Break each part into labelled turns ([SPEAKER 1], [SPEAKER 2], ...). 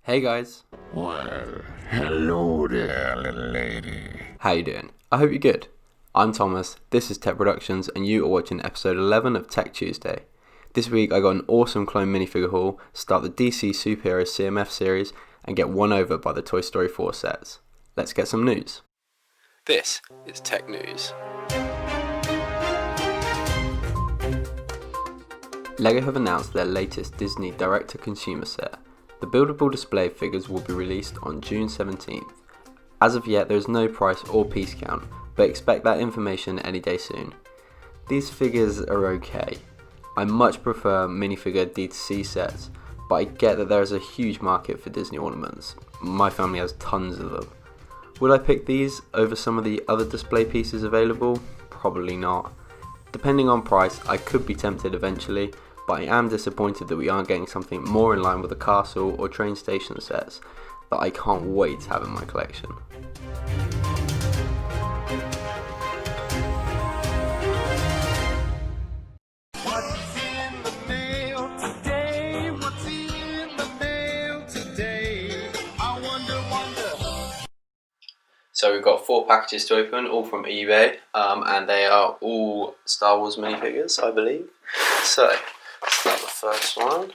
[SPEAKER 1] Hey guys.
[SPEAKER 2] Well, hello there, little lady.
[SPEAKER 1] How you doing? I hope you're good. I'm Thomas, this is TEK Productions, and you are watching episode 11 of Tech Tuesday. This week I got an awesome clone minifigure haul, start the DC Superheroes CMF series, and get won over by the Toy Story 4 sets. Let's get some news. This is Tech News. LEGO have announced their latest Disney direct-to-consumer set. The buildable display figures will be released on June 17th. As of yet, there is no price or piece count, but expect that information any day soon. These figures are okay. I much prefer minifigure D2C sets, but I get that there is a huge market for Disney ornaments. My family has tons of them. Would I pick these over some of the other display pieces available? Probably not. Depending on price, I could be tempted eventually, but I am disappointed that we aren't getting something more in line with the castle or train station sets that I can't wait to have in my collection.
[SPEAKER 2] What's in the mail today? What's in the mail today? I wonder.
[SPEAKER 1] So we've got 4 packages to open, all from eBay, and they are all Star Wars minifigures, I believe. So, let's start the first one.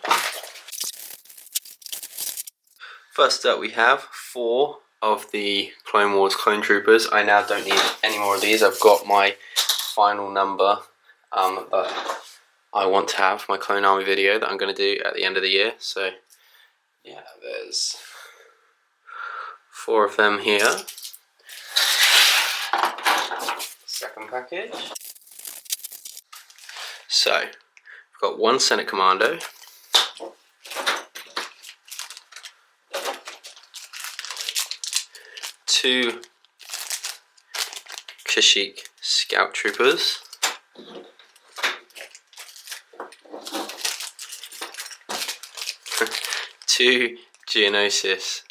[SPEAKER 1] First up we have 4 of the Clone Wars Clone Troopers. I now don't need any more of these. I've got my final number that I want to have for my Clone Army video that I'm going to do at the end of the year. So, yeah, there's 4 of them here. Second package. So, we've got 1 Senate Commando, 2 Kashyyyk Scout Troopers, 2 Geonosis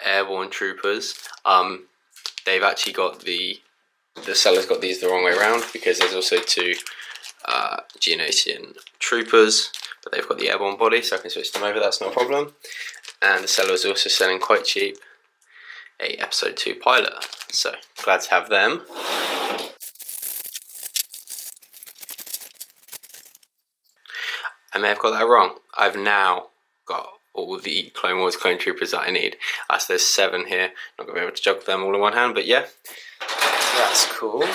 [SPEAKER 1] Airborne Troopers. They've actually got the seller's got these the wrong way around, because there's also 2 Geonosian Troopers, but they've got the airborne body, so I can switch them over, that's not a problem. And the seller is also selling quite cheap a episode 2 pilot, so glad to have them. I may have got that wrong. I've now got all the Clone Wars Clone Troopers that I need. So there's 7 here. Not going to be able to juggle them all in one hand, but yeah, that's cool.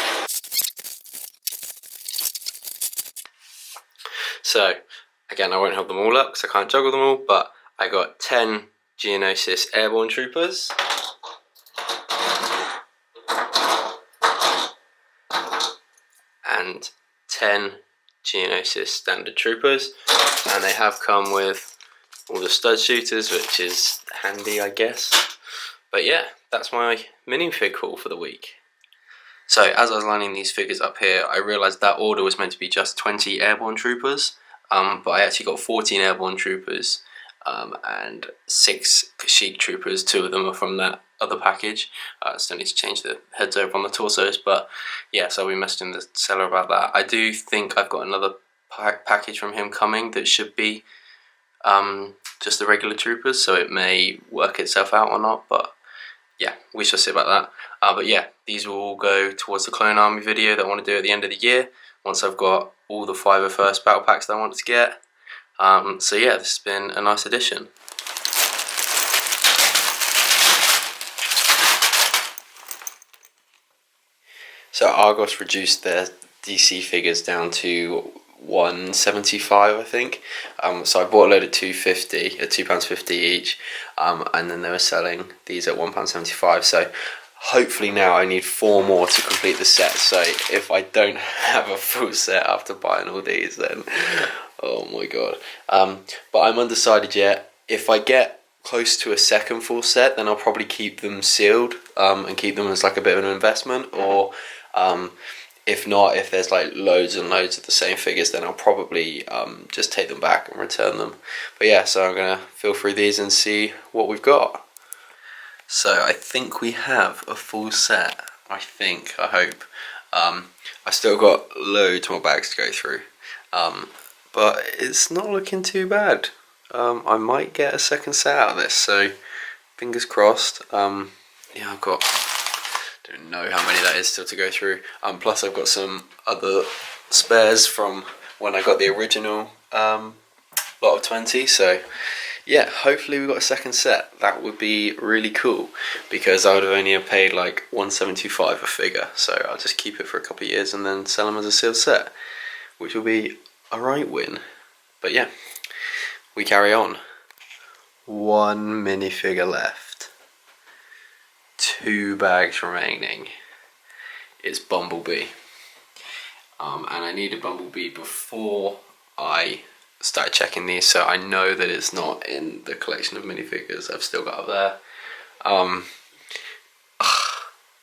[SPEAKER 1] So, again, I won't hold them all up because I can't juggle them all, but I got 10 Geonosis Airborne Troopers, and 10 Geonosis Standard Troopers, and they have come with all the stud shooters, which is handy, I guess. But yeah, that's my minifig haul for the week. So as I was lining these figures up here, I realised that order was meant to be just 20 Airborne Troopers, but I actually got 14 Airborne Troopers and 6 Kashyyyk Troopers. 2 of them are from that other package. Still need to change the heads over on the torsos, but yeah, so we messaging the seller about that. I do think I've got another package from him coming that should be just the regular Troopers, so it may work itself out or not, but yeah, we shall see about that. But yeah, these will all go towards the Clone Army video that I want to do at the end of the year, once I've got all the 501st battle packs that I wanted to get. So yeah, this has been a nice addition. So Argos reduced their DC figures down to £1.75, I think. So I bought a load at £2.50, at £2.50 each, and then they were selling these at £1.75. So hopefully now I need 4 more to complete the set. So if I don't have a full set after buying all these, then oh my god. But I'm undecided yet. If I get close to a second full set, then I'll probably keep them sealed and keep them as like a bit of an investment, or if not, if there's like loads and loads of the same figures, then I'll probably just take them back and return them. But yeah, so I'm going to feel through these and see what we've got. So I think we have a full set, I hope. I still got loads more bags to go through, but it's not looking too bad. I might get a second set out of this, so fingers crossed. Yeah, I've got, don't know how many that is still to go through. Plus I've got some other spares from when I got the original lot of 20, so yeah, hopefully we've got a second set. That would be really cool, because I would have only paid like $175 a figure, so I'll just keep it for a couple of years and then sell them as a sealed set, which will be a right win. But yeah, we carry on. One minifigure left. 2 bags remaining. It's Bumblebee. And I needed Bumblebee before I started checking these, so I know that it's not in the collection of minifigures I've still got up there.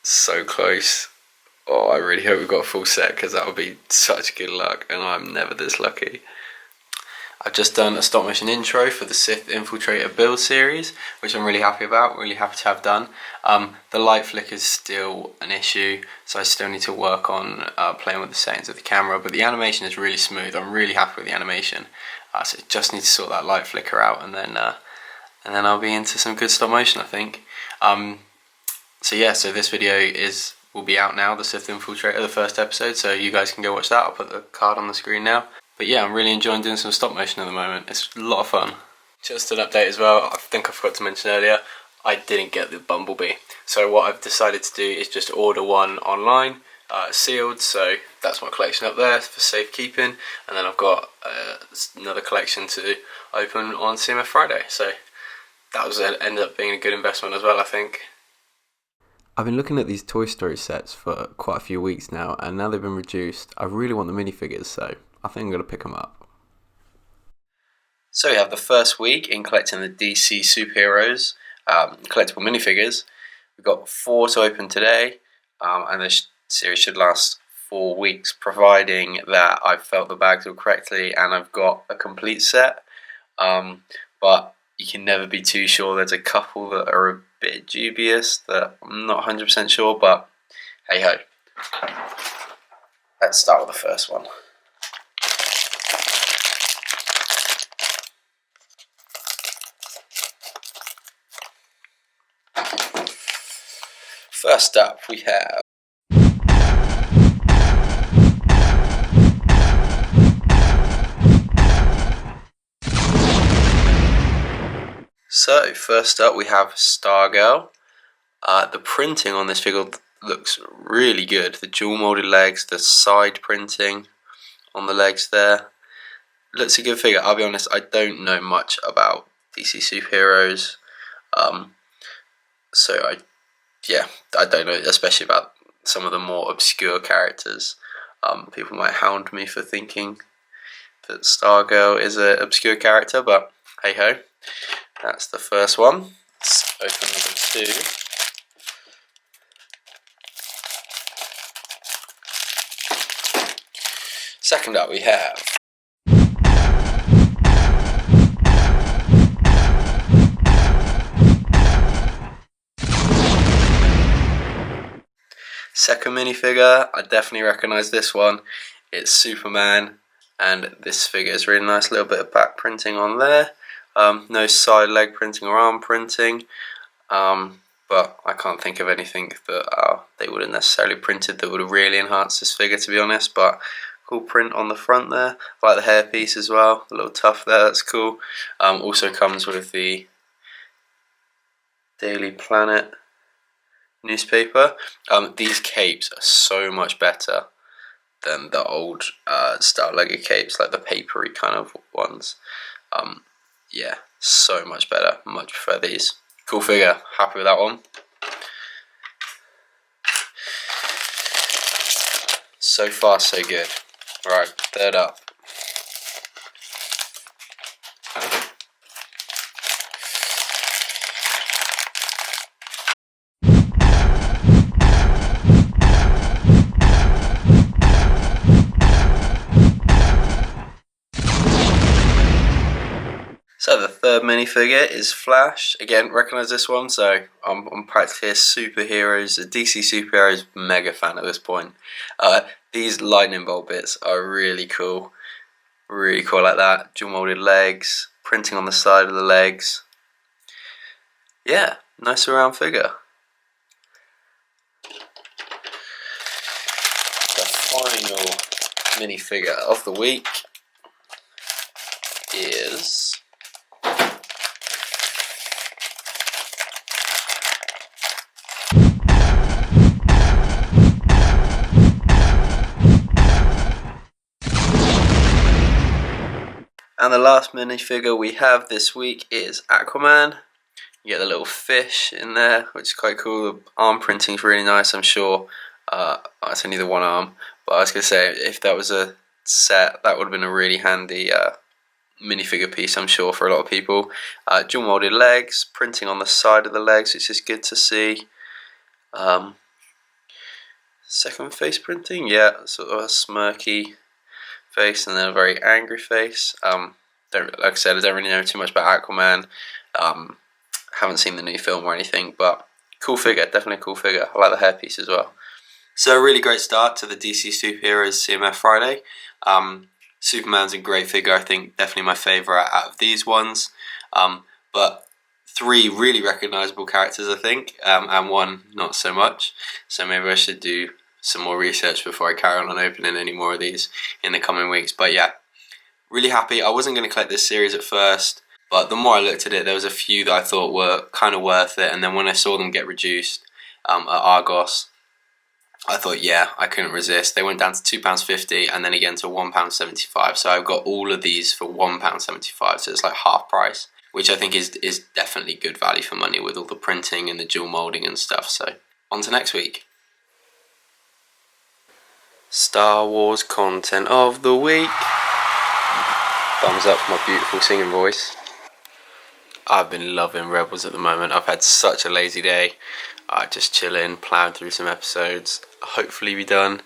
[SPEAKER 1] So close. Oh, I really hope we've got a full set, because that would be such good luck, and I'm never this lucky. I've just done a stop motion intro for the Sith Infiltrator build series, which I'm really happy about, really happy to have done. The light flicker is still an issue, so I still need to work on playing with the settings of the camera, but the animation is really smooth. I'm really happy with the animation, so I just need to sort that light flicker out, and then I'll be into some good stop motion, I think. So yeah, so this video will be out now, the Sith Infiltrator, the first episode, so you guys can go watch that. I'll put the card on the screen now. But yeah, I'm really enjoying doing some stop motion at the moment. It's a lot of fun. Just an update as well, I think I forgot to mention earlier, I didn't get the Bumblebee. So what I've decided to do is just order one online, sealed, so that's my collection up there for safekeeping. And then I've got another collection to open on CMF Friday. So that ended up being a good investment as well, I think. I've been looking at these Toy Story sets for quite a few weeks now, and now they've been reduced. I really want the minifigures, so I think I'm going to pick them up. So we have the first week in collecting the DC Superheroes collectible minifigures. We've got 4 to open today, and this series should last 4 weeks, providing that I've felt the bags all correctly and I've got a complete set. But you can never be too sure. There's a couple that are a bit dubious that I'm not 100% sure, but hey ho. Let's start with the first one. First up we have Stargirl. The printing on this figure looks really good. The dual molded legs, the side printing on the legs there. Looks a good figure. I'll be honest, I don't know much about DC Superheroes. So I don't know, especially about some of the more obscure characters. People might hound me for thinking that Stargirl is an obscure character, but hey ho. That's the first one. Let's open number 2. Second up we have second minifigure. I definitely recognise this one. It's Superman, and this figure is really nice. Little bit of back printing on there. No side leg printing or arm printing, but I can't think of anything that they would have necessarily printed that would have really enhanced this figure, to be honest. But cool print on the front there. I like the hairpiece as well, a little tuft there, that's cool. Also comes with the Daily Planet newspaper. These capes are so much better than the old style Lego capes, like the papery kind of ones. Yeah, so much better. Much prefer these. Cool figure. Happy with that one. So far, so good. Right, third up. So the third minifigure is Flash. Again, recognise this one, so I'm practically a Superheroes, a DC Superheroes mega fan at this point. These lightning bolt bits are really cool like that. Dual molded legs, printing on the side of the legs. Yeah, nice round figure. The final minifigure of the week is and the last minifigure we have this week is Aquaman. You get the little fish in there, which is quite cool. The arm printing is really nice. I'm sure it's only the one arm, but I was going to say, if that was a set, that would have been a really handy minifigure piece, I'm sure, for a lot of people. Dual molded legs, printing on the side of the legs, which is good to see. Second face printing, yeah, sort of a smirky face and then a very angry face. Like I said, I don't really know too much about Aquaman. Haven't seen the new film or anything, but cool figure, definitely a cool figure. I like the hairpiece as well. So a really great start to the DC Superheroes CMF Friday. Superman's a great figure, I think definitely my favourite out of these ones. But 3 really recognisable characters, I think, and 1 not so much. So maybe I should do some more research before I carry on opening any more of these in the coming weeks. But yeah, really happy. I wasn't going to collect this series at first, but the more I looked at it, there was a few that I thought were kind of worth it, and then when I saw them get reduced at Argos, I thought, yeah, I couldn't resist. They went down to £2.50 and then again to £1.75. So I've got all of these for £1.75, so it's like half price, which I think is definitely good value for money with all the printing and the dual moulding and stuff. So on to next week. Star Wars content of the week. Thumbs up for my beautiful singing voice. I've been loving Rebels at the moment. I've had such a lazy day. Just chilling, plowing through some episodes. Hopefully be done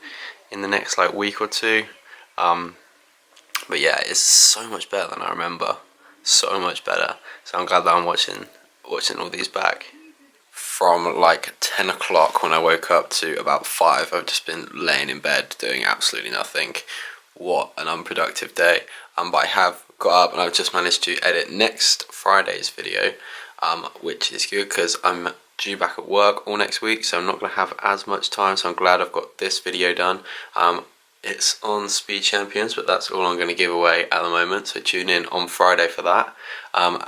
[SPEAKER 1] in the next week or 2. But yeah, it's so much better than I remember. So much better. So I'm glad that I'm watching all these back. From 10 o'clock when I woke up to about 5, I've just been laying in bed doing absolutely nothing. What an unproductive day. But I have got up and I've just managed to edit next Friday's video, which is good because I'm due back at work all next week, so I'm not going to have as much time, so I'm glad I've got this video done. It's on Speed Champions, but that's all I'm going to give away at the moment, so tune in on Friday for that. And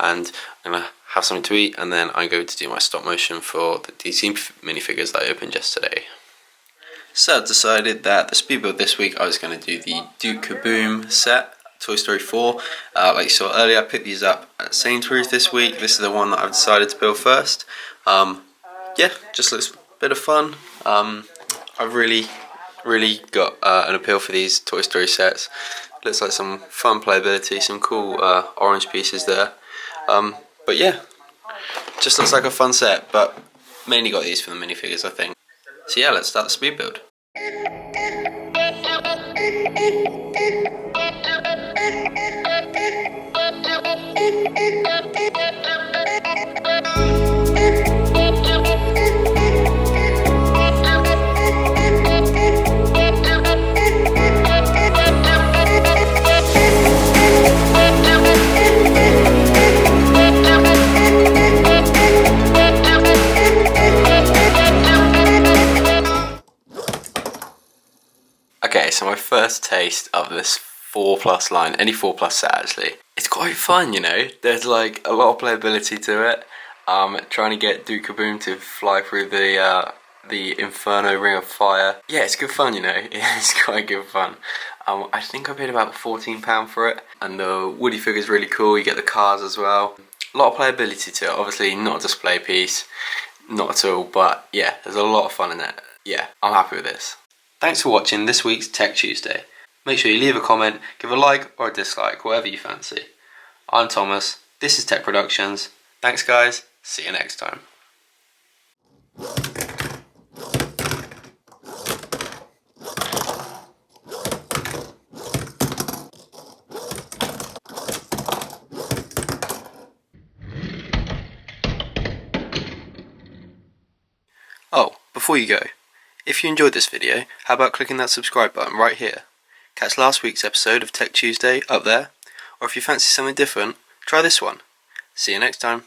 [SPEAKER 1] I'm going to have something to eat, and then I'm going to do my stop motion for the DC minifigures that I opened yesterday. So I decided that the Speedbook this week I was going to do the Duke Kaboom set, Toy Story 4. Like you saw earlier, I picked these up at Sainsbury's this week. This is the one that I've decided to build first. Yeah, just looks a bit of fun. I've really got an appeal for these Toy Story sets. Looks like some fun playability, some cool orange pieces there. But yeah, just looks like a fun set, but mainly got these for the minifigures, I think. So yeah, let's start the speed build. Okay, so my first taste of this 4+ line, any 4+ set actually, it's quite fun, you know. There's a lot of playability to it. Trying to get Duke Kaboom to fly through the Inferno Ring of Fire. Yeah, it's good fun, you know. It's quite good fun. I think I paid about £14 for it, and the Woody figure is really cool. You get the cars as well. A lot of playability to it. Obviously, not a display piece, not at all. But yeah, there's a lot of fun in it. Yeah, I'm happy with this. Thanks for watching this week's Tech Tuesday. Make sure you leave a comment, give a like or a dislike, whatever you fancy. I'm Thomas, this is Tech Productions. Thanks guys, see you next time. Oh, before you go, if you enjoyed this video, how about clicking that subscribe button right here? Catch last week's episode of Tech Tuesday up there, or if you fancy something different, try this one. See you next time.